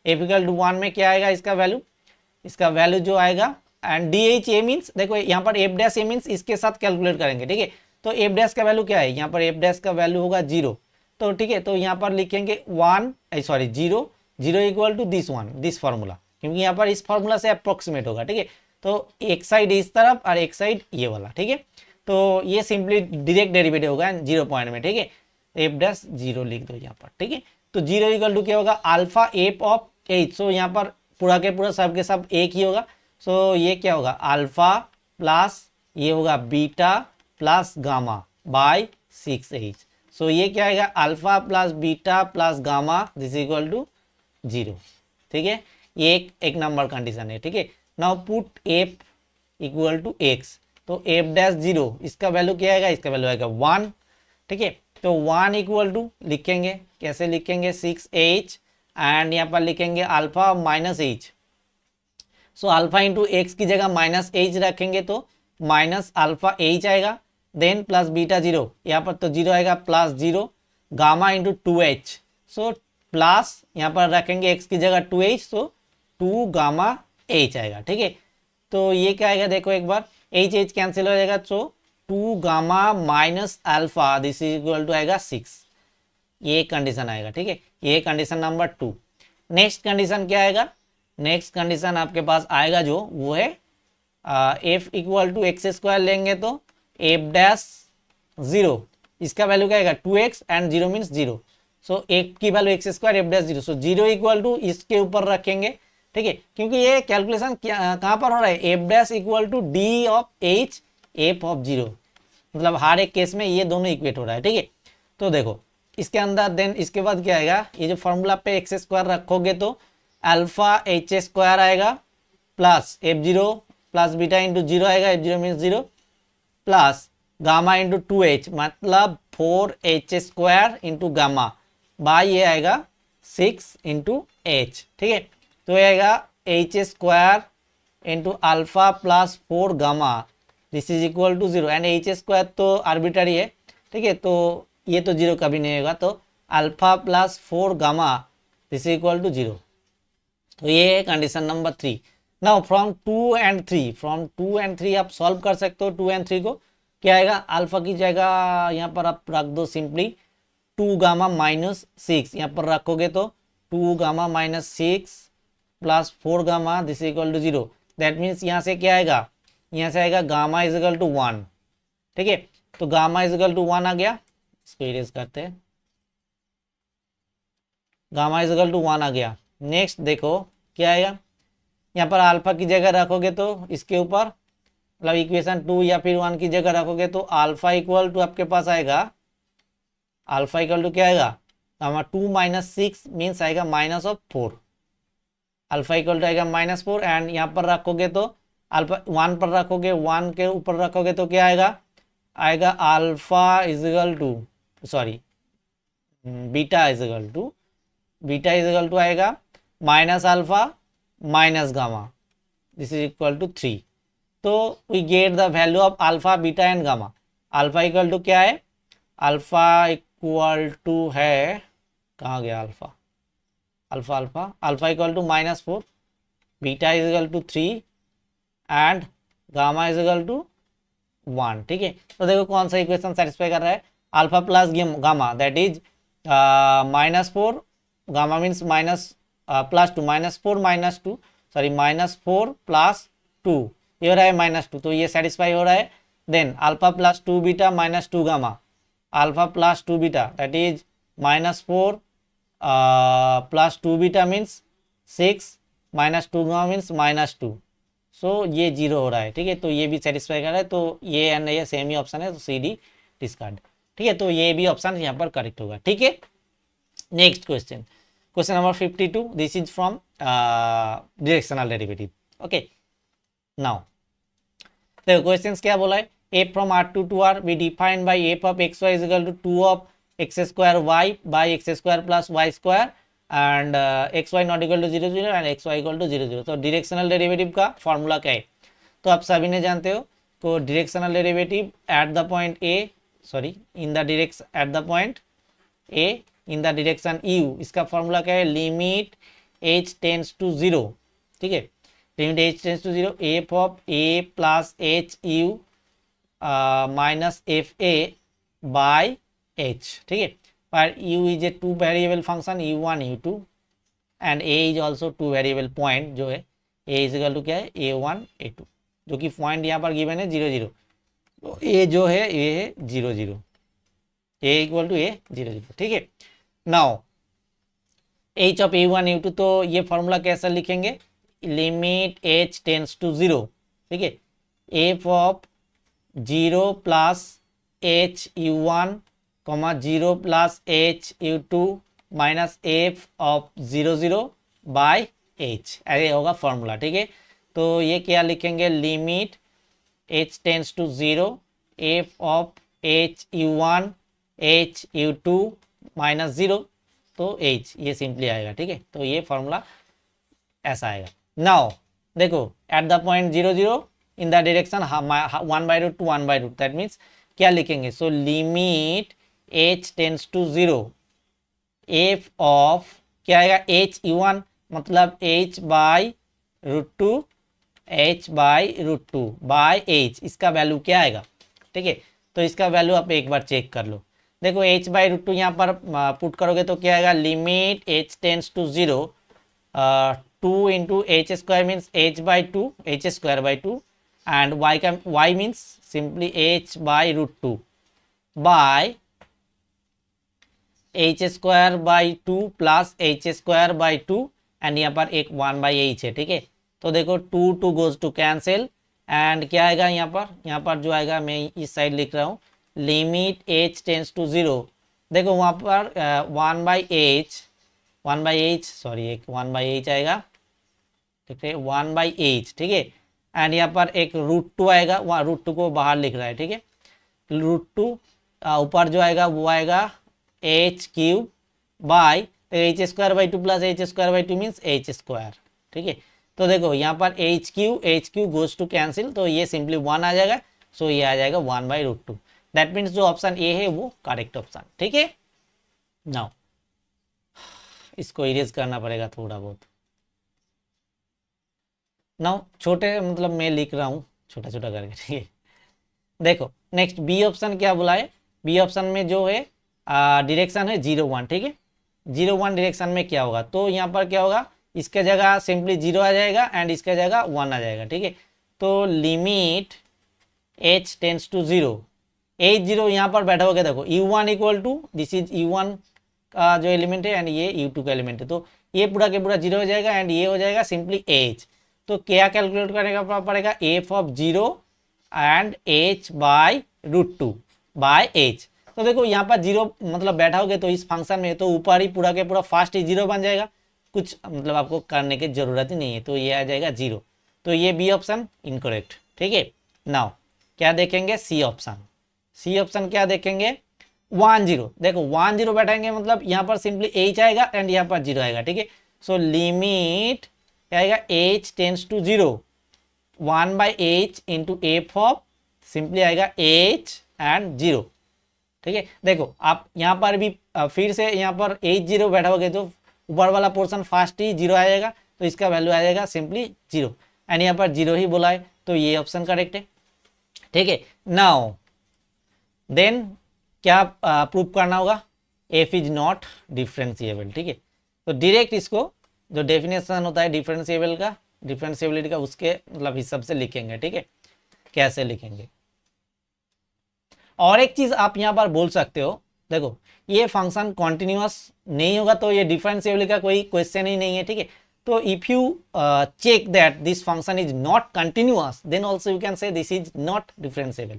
f equal to 1 में क्या आएगा इसका वैल्यू, इसका वैल्यू जो आएगा and D h A means देखो यहाँ पर एफ डैश ए मीन्स इसके साथ कैलकुलेट करेंगे, ठीक है। तो एफ डैश का वैल्यू क्या है, यहाँ पर एफ डैश का वैल्यू होगा 0, तो ठीक है, तो यहाँ पर लिखेंगे 0 equal to this one, this formula, क्योंकि यहाँ पर इस फार्मूला से अप्रोक्सीमेट होगा, ठीक है। तो एक साइड इस तरफ और एक साइड ये वाला, ठीक है। तो ये सिंपली डायरेक्ट डेरिवेटिव होगा 0 पॉइंट में, ठीक है, एफ डैश 0 लिख दो यहाँ पर, ठीक है। तो 0 इक्वल टू क्या होगा अल्फा एफ ऑफ एच, सो यहाँ पर पूरा के पूरा सब के सब एक ही होगा, सो ये क्या होगा अल्फा प्लस ये होगा beta plus gamma by 6h, so ये क्या आएगा alpha plus beta plus gamma this equal to 0, ठीक है। ये एक नंबर कंडीशन है, ठीक है। Now put f equal to x, तो एफ डैश 0 इसका वैल्यू क्या आएगा, इसका वैल्यू आएगा 1, ठीक है। तो 1 इक्वल टू लिखेंगे, कैसे लिखेंगे 6h एंड यहाँ पर लिखेंगे alpha minus H, so alpha into x की जगह माइनस एच रखेंगे तो माइनस अल्फा एच आएगा, देन प्लस बीटा 0, यहाँ पर तो 0 आएगा plus 0 gamma into 2h, so plus यहाँ पर रखेंगे एक्स की जगह 2h, तो 2 गामा h आएगा, ठीक है। तो ये क्या आएगा देखो एक बार, h कैंसिल हो जाएगा, तो 2 gamma minus alpha this is equal to आएगा 6, ये कंडीशन आएगा, ठीक है। ये कंडीशन नंबर 2। नेक्स्ट कंडीशन क्या आएगा, नेक्स्ट कंडीशन आपके पास आएगा जो वो है f equal to x square लेंगे तो एफ डैश 0 इसका वैल्यू क्या आएगा 2x एंड 0 मीन्स 0, सो एक की value x square f dash 0, so 0 equal to इसके ऊपर रखेंगे, ठीक है, क्योंकि ये कैलकुलेशन कहाँ पर हो रहा है, f dash equal to d of h f of 0, मतलब हर एक केस में ये दोनों इक्वेट हो रहा है, ठीक है। तो देखो इसके अंदर देन इसके बाद क्या आएगा, ये जो फॉर्मूला पे एक्स स्क्वायर रखोगे तो अल्फा एच स्क्वायर आएगा plus F 0 plus beta into 0 आएगा, F 0 means 0 plus gamma into 2h मतलब 4h square into gamma by ये आएगा 6 इंटू h, ठीक है। तो ये आएगा h square into alpha plus 4 gamma this is equal to 0 and h square तो आर्बिट्ररी है, ठीक है, तो ये तो 0 कभी नहीं होगा, तो alpha plus 4 gamma this is equal to 0, तो ये है condition number 3। Now from 2 and 3, from 2 and 3 आप सॉल्व कर सकते हो, 2 एंड 3 को क्या आएगा अल्फा की जगह यहाँ पर आप रख दो सिंपली 2 गामा माइनस 6, यहाँ पर रखोगे तो 2 gamma minus 6 plus 4 gamma this equal to 0, that means यहाँ से क्या आएगा, यहाँ से आएगा गामा इज इक्वल टू 1, ठीक है। तो गामा इज इक्वल टू 1 आ गया, इसको इरेज करते हैं, गामा इज इक्वल टू 1 आ गया। नेक्स्ट देखो क्या आएगा, यहाँ पर अल्फा की जगह रखोगे तो इसके ऊपर मतलब इक्वेशन 2 या फिर 1 की जगह रखोगे तो अल्फा इक्वल टू आपके पास आएगा, अल्फा इक्वल टू क्या आएगा गामा 2 माइनस 6 मीन्स आएगा minus of 4, alpha equal to आएगा माइनस 4 एंड यहाँ पर रखोगे तो अल्फा 1 पर रखोगे, 1 के ऊपर रखोगे तो क्या आएगा, आएगा alpha is equal to sorry beta is equal to आएगा minus alpha minus gamma this is equal to 3, तो we get the value of alpha beta and gamma. Alpha equal to क्या है, अल्फा इक्वल टू है, कहाँ गया alpha, alpha alpha alpha equal to -4, beta is equal to 3 and gamma is equal to 1। ठीक है, तो देखो कौन सा इक्वेशन सेटिस्फाई कर रहा है, alpha plus gamma that is -4, gamma means +2, -4 sorry -4 +2, ये हो रहा है -2, तो ये सेटिस्फाई हो रहा है। Then alpha plus 2 beta -2 gamma, alpha plus 2 beta that is -4 +2 beta means 6 -2 gamma means -2, so ये 0 हो रहा है। ठीक है, तो ये भी सेटिस्फाई कर रहा है, तो ये एंड ये सेम ही ऑप्शन है, तो सी डी डिस्कार्ड। ठीक है, तो ये भी ऑप्शन यहाँ पर करेक्ट होगा। ठीक है, next question, question number 52, this is from directional derivative. Okay, now देखो क्वेश्चन क्या बोला है, f from r to r be defined by f of xy is equal to 2 of x square y by x square plus y square and xy not equal to 0 0 and xy equal to 0 0। तो directional derivative का formula क्या है, तो आप सभी ने जानते हो, तो directional derivative at the point a, sorry in the direction at the point a in the direction u, इसका फॉर्मूला क्या है, लिमिट h टेंड्स टू 0। ठीक है, limit h tends to 0 f of a plus h u minus f a by h. ठीक है, पर u is a 2 variable function u1 u2 and a is also 2 variable point जो है a is equal to क्या है a1 a2, जो कि point यहाँ पर गिवन है 0 0, तो a जो है ये है 0 0, a इक्वल टू a 0 0। ठीक है, now h of a1 a2, तो ये फॉर्मूला कैसे लिखेंगे, लिमिट h टेंड्स टू 0। ठीक है, f of 0 plus H U one comma 0 plus H U two minus F of 0 0 by H, ऐसे होगा फॉर्मूला। ठीक है, तो ये क्या लिखेंगे, limit H tends to 0 F of H U one H U two minus 0, तो एच, ये सिंपली आएगा। ठीक है, तो ये फॉर्मूला ऐसा आएगा। नाउ देखो at the point 0 0 in the direction 1/√2 1/√, that means क्या लिखेंगे, so limit h tends to 0 f of क्या आएगा h u1 मतलब h/√2 h/√2 बाय h, इसका वैल्यू क्या आएगा। ठीक है, तो इसका वैल्यू आप एक बार चेक कर लो, देखो h/√2 यहाँ पर पुट करोगे तो क्या आएगा, limit h tends to 0 2 into H square means h/2 h²/2 and y means simply h/√2 by h²/2 plus h²/2 and यहाँ पर एक 1/h है। ठीक है, तो देखो 2 2 गोज टू कैंसिल एंड क्या आएगा यहाँ पर जो आएगा, मैं इस साइड लिख रहा हूँ, लिमिट h टेंड्स टू 0, देखो वहाँ पर 1/h सॉरी एक 1/h आएगा। ठीक है, 1/h। ठीक है, एंड यहाँ पर एक √2 आएगा, वहाँ √2 को बाहर लिख रहा है। ठीक है, √2 ऊपर जो आएगा वो आएगा h³ by h²/2 plus h²/2 means h²। ठीक है, तो देखो यहाँ पर h³ गोज टू कैंसिल, तो ये सिंपली 1 आ जाएगा, सो ये आ जाएगा 1/√2। दैट मीन्स जो ऑप्शन ए है वो करेक्ट ऑप्शन। ठीक है, नाउ इसको इरेज करना पड़ेगा थोड़ा बहुत, नाउ छोटे मतलब मैं लिख रहा हूँ छोटा छोटा करके। ठीक है, देखो नेक्स्ट बी ऑप्शन क्या बोला है, बी ऑप्शन में जो है डायरेक्शन है 0 1। ठीक है, 0 1 डायरेक्शन में क्या होगा, तो यहाँ पर क्या होगा, इसके जगह सिंपली 0 आ जाएगा एंड इसके जगह 1 आ जाएगा। ठीक है, तो limit h tends to 0 h0 यहाँ पर बैठा होगा, देखो u1 equal to this is u1 का जो एलिमेंट है एंड ये u2 का एलिमेंट है, तो ये पूरा के पूरा 0 हो जाएगा एंड ये हो जाएगा सिंपली h। तो क्या कैलकुलेट करने का पड़ेगा, f of 0 and h/√2 by h। तो देखो यहाँ पर 0 मतलब बैठा होगे तो इस फंक्शन में तो ऊपर ही पूरा के पूरा फास्ट ही 0 बन जाएगा, कुछ मतलब आपको करने की जरूरत ही नहीं है, तो ये आ जाएगा 0। तो ये बी ऑप्शन इनकरेक्ट। ठीक है, नाउ क्या देखेंगे, सी ऑप्शन। सी ऑप्शन क्या देखेंगे, 1 0, देखो 1 0 बैठाएंगे मतलब यहाँ पर सिंपली h आएगा एंड यहाँ पर 0 आएगा। ठीक है, सो लिमिट क्या आएगा, h tends to 0 1/h into F of simply आएगा h एंड 0। ठीक है, देखो आप यहाँ पर भी फिर से यहाँ पर h0 बैठा होगे तो ऊपर वाला पोर्शन फर्स्ट ही जीरो आ जाएगा, तो इसका वैल्यू आ जाएगा सिंपली जीरो, एंड यहाँ पर जीरो ही बोला है, तो ये ऑप्शन करेक्ट है। ठीक है, नाउ देन क्या प्रूव करना होगा, एफ इज नॉट डिफरेंशिएबल। ठीक है, तो डायरेक्ट इसको जो डेफिनेशन होता है डिफरेंशिएबल का, डिफरेंशिएबिलिटी का, उसके मतलब हिसाब से लिखेंगे। ठीक है, कैसे लिखेंगे। और एक चीज आप यहाँ पर बोल सकते हो, देखो ये फंक्शन कॉन्टिन्यूअस नहीं होगा तो ये डिफरेंशिएबल का कोई क्वेश्चन ही नहीं है। ठीक है, तो if you check that this function is not continuous, then also you can say this is not differentiable.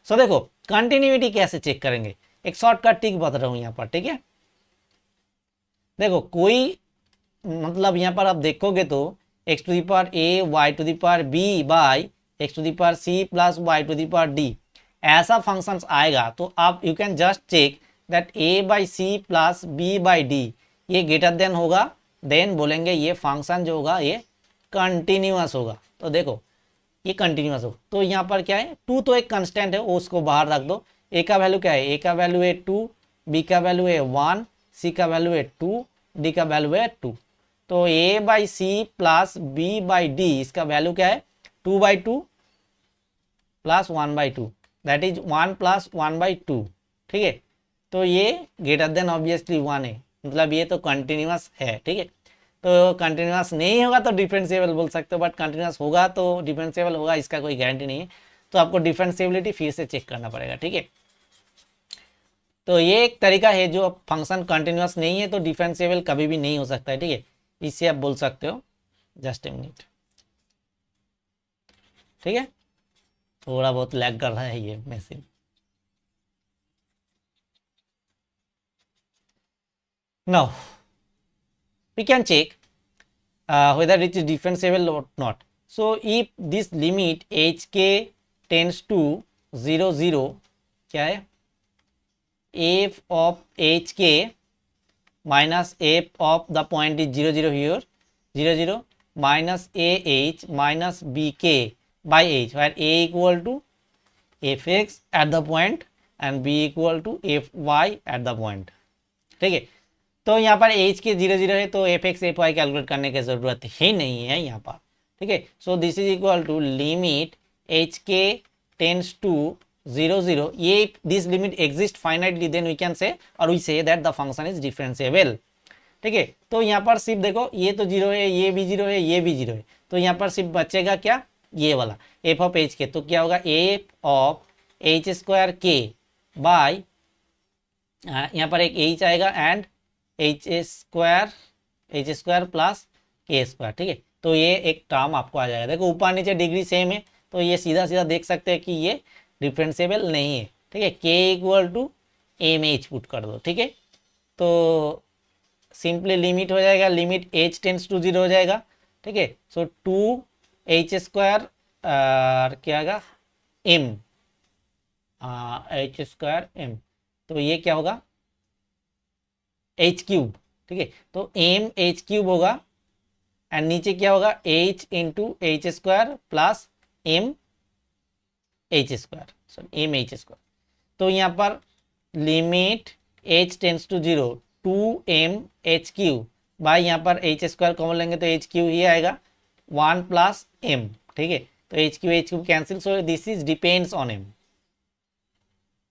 So देखो कंटिन्यूटी कैसे चेक करेंगे, एक शॉर्टकट ट्रिक बता रहा हूँ यहाँ पर। ठीक है, देखो कोई मतलब यहाँ पर आप देखोगे तो X to the power A Y to the power B by X to the power C plus Y to the power D, ऐसा फंक्शंस आएगा तो आप you can just check that A by C plus B by D ये greater than होगा, then बोलेंगे ये function जो होगा ये कंटिन्यूअस होगा। तो देखो ये कंटिन्यूअस होगा, तो यहाँ पर क्या है, टू तो एक कंस्टेंट है, उसको बाहर रख दो। ए का वैल्यू क्या है, ए का वैल्यू है 2, बी का वैल्यू है 1, सी का वैल्यू है 2, डी का वैल्यू है 2। तो a by C plus B by d इसका वैल्यू क्या है, 2/2 प्लस 1/2, दैट इज 1 प्लस 1/2। ठीक है, तो ये ग्रेटर देन ऑब्वियसली 1 है, मतलब ये तो कंटिन्यूअस है। ठीक है, तो कंटिन्यूअस नहीं होगा तो डिफरेंशिएबल बोल सकते हो, बट कंटिन्यूअस होगा तो डिफरेंशिएबल होगा, इसका कोई गारंटी नहीं है। तो आपको डिफरेंशिएबिलिटी फिर से चेक करना पड़ेगा। ठीक है, तो ये एक तरीका है, जो फंक्शन कंटिन्यूअस नहीं है तो डिफरेंशिएबल कभी भी नहीं हो सकता है। ठीक है, इससे आप बोल सकते हो। Just a minute. ठीक है, थोड़ा बहुत लैग कर रहा है ये message. Now we can check whether it is differentiable or not. So if this limit hk tends to 0 0 क्या है, f of hk minus f of the point is 0 0 here 0 0 minus ah minus bk by h, where a equal to fx at the point and b equal to fy at the point। ठीक है, तो यहाँ पर H के 0 0 है तो F X F Y calculate करने की जरूरत ही नहीं है यहाँ पर। ठीक है, so this is equal to limit h के टेंस टू 0 0, ये this limit exist finitely, then we can say और we say that the function is differentiable. ठीक है, तो यहाँ पर सिर्फ देखो ये तो 0 है, ये भी 0 है, ये भी 0 है, तो यहाँ पर सिर्फ बचेगा क्या, ये वाला एफ ऑफ एच के। तो क्या होगा, एफ ऑफ एच स्क्वायर के बाय यहाँ पर एक एच आएगा एंड एच स्क्वायर प्लस के स्क्वायर। ठीक है, तो ये एक टर्म आपको आ जाएगा। देखो ऊपर नीचे डिग्री सेम है तो ये सीधा सीधा देख सकते हैं कि ये डिफरेंशिएबल नहीं है। ठीक है, K equal to M H put कर दो। ठीक है, तो सिंपली लिमिट हो जाएगा, लिमिट एच टेंस टू 0 हो जाएगा। ठीक है, सो 2 एच स्क्वायर क्या आएगा एम, एच स्क्वायर एम, तो ये क्या होगा एच क्यूब। ठीक है, तो एम एच क्यूब होगा एंड नीचे क्या होगा H into H square plus M H square, sorry M H square. तो यहाँ पर limit H tends to 0 2 M H cube by यहाँ पर एच स्क्वायर कॉमन लेंगे तो एच क्यूब ही आएगा 1 प्लस एम। ठीक है, तो H cube cancel, so this is depends on M,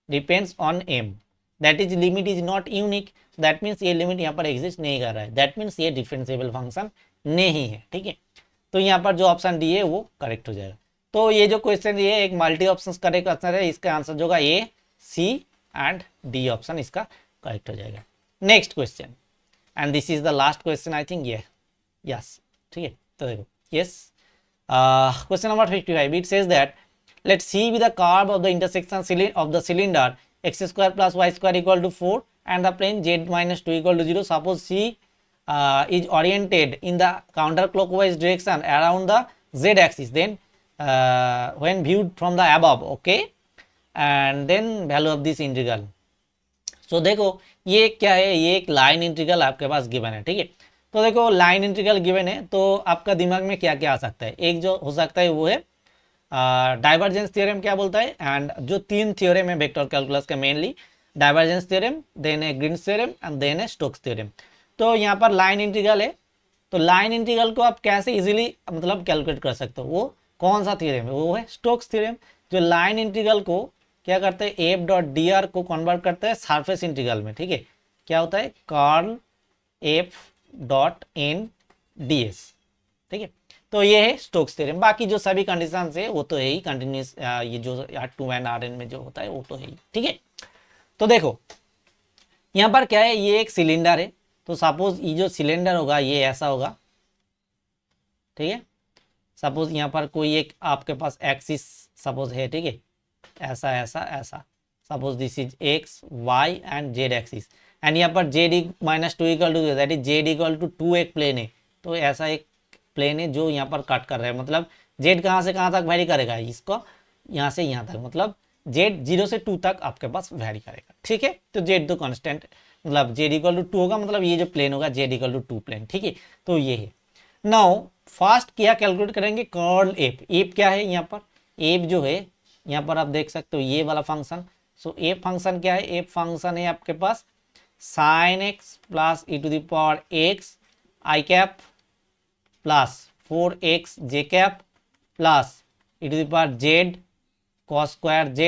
depends on M, that is limit is not unique, that means ये limit यहाँ पर एग्जिस्ट नहीं कर रहा है, दैट मीन्स ये डिफरेंशिएबल फंक्शन नहीं है। ठीक है, तो यहाँ पर जो ऑप्शन डी है वो करेक्ट हो जाएगा। तो ये जो क्वेश्चन ये एक मल्टी ऑप्शन करेक्ट आंसर है, इसका आंसर जो होगा A C and D option इसका करेक्ट हो जाएगा। Next question, and this is the last question I think, ये यस। ठीक है, तो देखो yes, question number 55, it says that let C B the curve of the intersection of the cylinder x square plus y square equal to 4 and the plane z minus 2 equal to 0. Suppose C is oriented in the counterclockwise direction around the z axis, then when viewed from the above, okay, and then value of this integral. So देखो ये क्या है, ये एक line integral आपके पास given है। ठीक है, तो देखो लाइन इंटीग्रल गिवन है तो आपका दिमाग में क्या क्या आ सकता है, एक जो हो सकता है वो है डाइवर्जेंस थ्योरम क्या बोलता है, एंड जो 3 थ्योरम है वेक्टर कैलकुलस का, मेनली डाइवर्जेंस थ्योरम, देन है ग्रीन्स थ्योरम एंड देन है स्टोक्स थ्योरम। तो यहाँ पर लाइन इंटीग्रल है, तो लाइन इंटीग्रल को आप कैसे इजीली मतलब कैलकुलेट कर सकते हो, वो कौन सा थ्योरम है, वो है स्टोक्स थ्योरम, जो लाइन इंटीग्रल को क्या करते हैं, एफ डॉट डी आर को कन्वर्ट करते हैं सरफेस इंटीग्रल में, ठीक है, क्या होता है curl F dot N D S, ठीक है। तो ये है स्टोक्स थ्योरम, बाकी जो सभी कंडीशन है वो तो है ही कंटिन्यूस, ये जो R2 एंड Rn में जो होता है वो तो है ही, ठीक है। तो देखो यहाँ पर क्या है, ये एक सिलेंडर है, तो सपोज ये जो सिलेंडर होगा ये ऐसा होगा, ठीक है। सपोज यहाँ पर कोई एक आपके पास एक्सिस सपोज है, ठीक है, ऐसा ऐसा ऐसा, suppose this is X Y and Z axis, and यहाँ पर Z minus two equal to that is Z equal to two एक प्लेन है, तो ऐसा एक प्लेन है जो यहाँ पर कट कर रहा है, मतलब जेड कहाँ से कहाँ तक वैरी करेगा, इसको यहाँ से यहाँ तक, मतलब जेड 0 से 2 तक आपके पास वैरी करेगा, ठीक है। तो जेड तो कांस्टेंट, मतलब जेड इक्वल टू 2 होगा, मतलब ये जो प्लेन होगा जेड इक्वल टू 2 प्लेन, ठीक है। तो ये है, नाउ फास्ट क्या कैलकुलेट करेंगे, कर्ल एफ, एफ क्या है यहाँ पर, एफ जो है यहाँ पर आप देख सकते हो ये वाला फंक्शन, सो एफ फंक्शन क्या है, एफ फंक्शन है आपके पास sine x plus e to the power x i cap plus 4x j cap plus e to the power z cos square z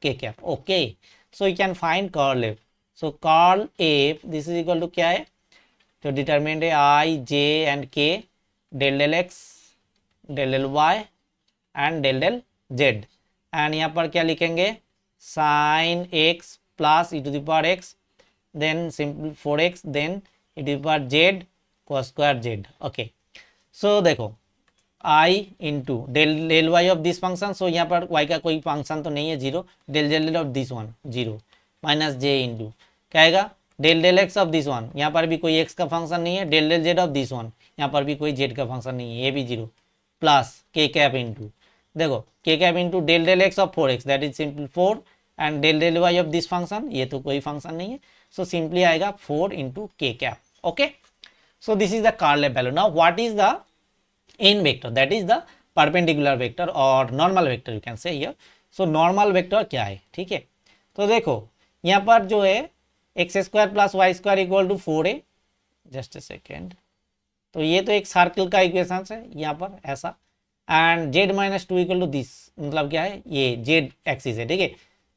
k cap, okay, so you can find curl f, so curl f this is equal to क्या है, तो determinant है i j and k del del x del del y and del del z, and यहाँ पर क्या लिखेंगे sin x plus e to the power x then simple 4x then e to the power z cos square z, okay. So देखो i into del del Y of this function, so यहाँ पर y का कोई function तो नहीं है, zero, del del of this one zero minus j into क्या आएगा del del x of this one, यहाँ पर भी कोई x का फंक्शन नहीं है, del del Z of this one, यहाँ पर भी कोई z का फंक्शन नहीं है, ये भी zero, plus K cap into देखो K cap into del del x of 4x that is simple 4 and del del Y of this function, ये तो कोई फंक्शन नहीं है, सो सिंपली आएगा 4 into K cap, okay. So this is the curl F value. Now what is the n vector, that is the perpendicular vector or normal vector you can say here, so normal vector क्या है, ठीक है। तो देखो यहाँ पर जो है x square plus Y square equal to 4 है, जस्ट ए सेकेंड, तो ये तो एक सर्कल का इक्वेशन है यहाँ पर ऐसा, and Z minus two equal to this, मतलब क्या है ये जेड एक्सिस है, ठीक है।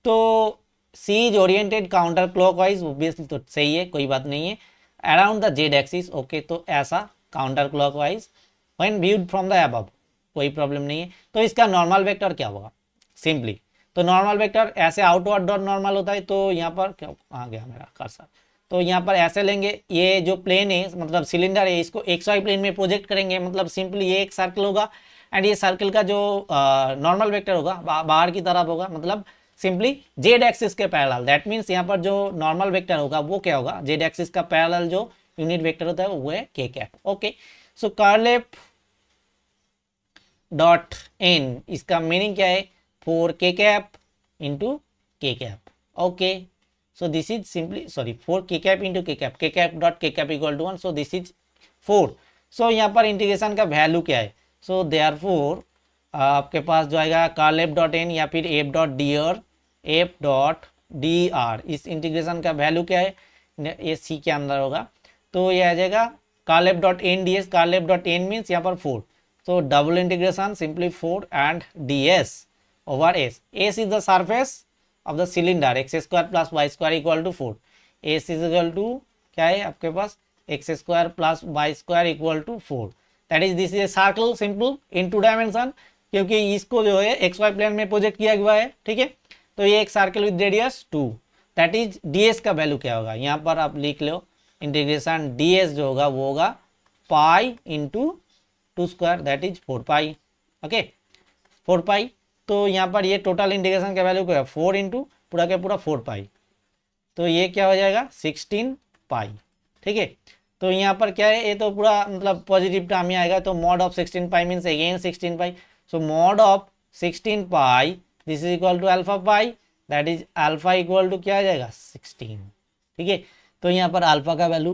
तो c is oriented counter clockwise, obviously तो सही है, कोई बात नहीं है, around the z axis, okay, तो ऐसा counter clockwise when viewed from the above, कोई प्रॉब्लम नहीं है। तो इसका नॉर्मल वेक्टर क्या होगा, सिंपली तो नॉर्मल वेक्टर ऐसे आउटवर्ड डॉट नॉर्मल होता है, तो यहाँ पर क्या आ गया मेरा कर्सर, तो यहाँ पर ऐसे लेंगे, ये जो प्लेन है मतलब सिलेंडर है इसको एक्स वाई प्लेन में प्रोजेक्ट करेंगे, मतलब सिंपली ये एक सर्कल होगा एंड ये सर्कल का जो नॉर्मल वेक्टर होगा बाहर की तरफ होगा, मतलब सिंपली जेड एक्सिस के पैरेलल, दैट मीन्स यहाँ पर जो नॉर्मल वेक्टर होगा वो क्या होगा, जेड एक्सिस का पैरेलल जो यूनिट वेक्टर होता है वो है K cap, okay. So curl F dot N, इसका मीनिंग क्या है 4 K cap into K cap, okay. So this is simply sorry 4 K cap into K cap dot K cap equal to 1, so this is 4। सो यहाँ पर integration का value क्या है, so therefore आपके पास जो आएगा कर्ल एफ डॉट एन या फिर एफ डॉट डी आर, इस इंटीग्रेशन का वैल्यू क्या है, ये सी के अंदर होगा, तो ये आ जाएगा curl F dot N D S, curl F dot N means यहाँ पर 4, so double integration simply 4 and ds over s, s is the surface of the cylinder, x square plus y square equal to 4, s is equal to क्या है आपके पास x square plus y square equal to 4, that is this is a circle simple in 2 dimension, क्योंकि इसको जो है x y plane में project किया हुआ है, ठीक है। तो ये एक circle with radius 2, that is ds का वैल्यू क्या होगा, यहाँ पर आप लिख लो इंटीग्रेशन ds जो होगा वो होगा pi into 2 square that is 4 pi, okay 4 पाई। तो यहाँ पर ये टोटल इंटीग्रेशन का वैल्यू क्या है 4 इंटू पूरा के पूरा 4 पाई, तो ये क्या हो जाएगा 16 पाई, ठीक है। तो यहाँ पर क्या है, ये तो पूरा मतलब पॉजिटिव टर्म में आएगा, तो mod of 16 pi means again 16 pi, so mod of 16 pi this is equal to alpha pi, that is alpha equal to क्या आ जाएगा 16, ठीक है। तो यहाँ पर अल्फा का वैल्यू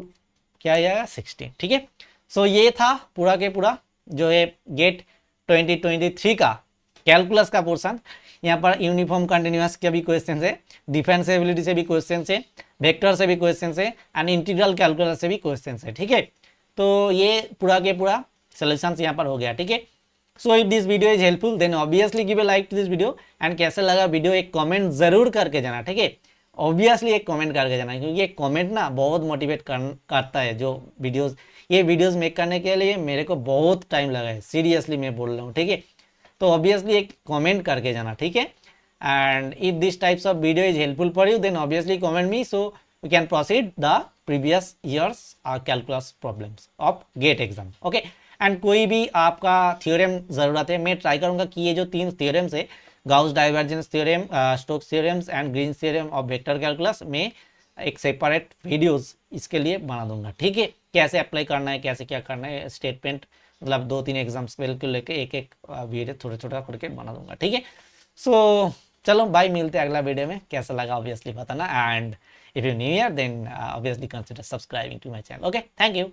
क्या आ जाएगा 16, ठीक है। सो ये था पूरा के पूरा जो है गेट 2023 का कैलकुलस का पोर्शन। यहाँ पर यूनिफॉर्म कंटिन्यूअस के भी क्वेश्चन है, डिफेंसिबिलिटी से भी क्वेश्चन है, वेक्टर से भी क्वेश्चन है एंड इंटीग्रल कैलकुलस से भी क्वेश्चन है। ठीक है, तो ये पूरा के पूरा सोल्यूशन यहाँ पर हो गया। ठीक है, so if this video is helpful then obviously give a like to this video and कैसे लगा वीडियो एक कमेंट जरूर करके जाना। ठीक है, ऑब्वियसली एक कमेंट करके जाना, क्योंकि एक कमेंट ना बहुत मोटिवेट करता है। जो वीडियोस, ये वीडियोस मेक करने के लिए मेरे को बहुत टाइम लगा है, सीरियसली मैं बोल रहा हूँ। ठीक है, तो ऑब्वियसली एक कमेंट करके जाना। ठीक है, and if this types of video is helpful for you then obviously comment me, so we can proceed the previous years calculus problems of GATE exam. Okay, and कोई भी आपका थ्योरम ज़रूरत है, मैं ट्राई करूँगा कि ये जो 3 थ्योरम्स है, Gauss divergence theorem, Stokes theorems and Green's theorem of vector calculus, में एक सेपरेट वीडियोस इसके लिए बना दूंगा। ठीक है, कैसे अप्लाई करना है, कैसे क्या करना है, स्टेटमेंट मतलब 2-3 एग्जाम्स को लेके एक वीडियो थोड़ा छोटा करके बना दूंगा। ठीक है, सो चलो बाय, मिलते हैं अगला वीडियो में। कैसा लगा ऑब्वियसली बताना, and if you new year then obviously consider subscribing to my channel. Okay, thank you.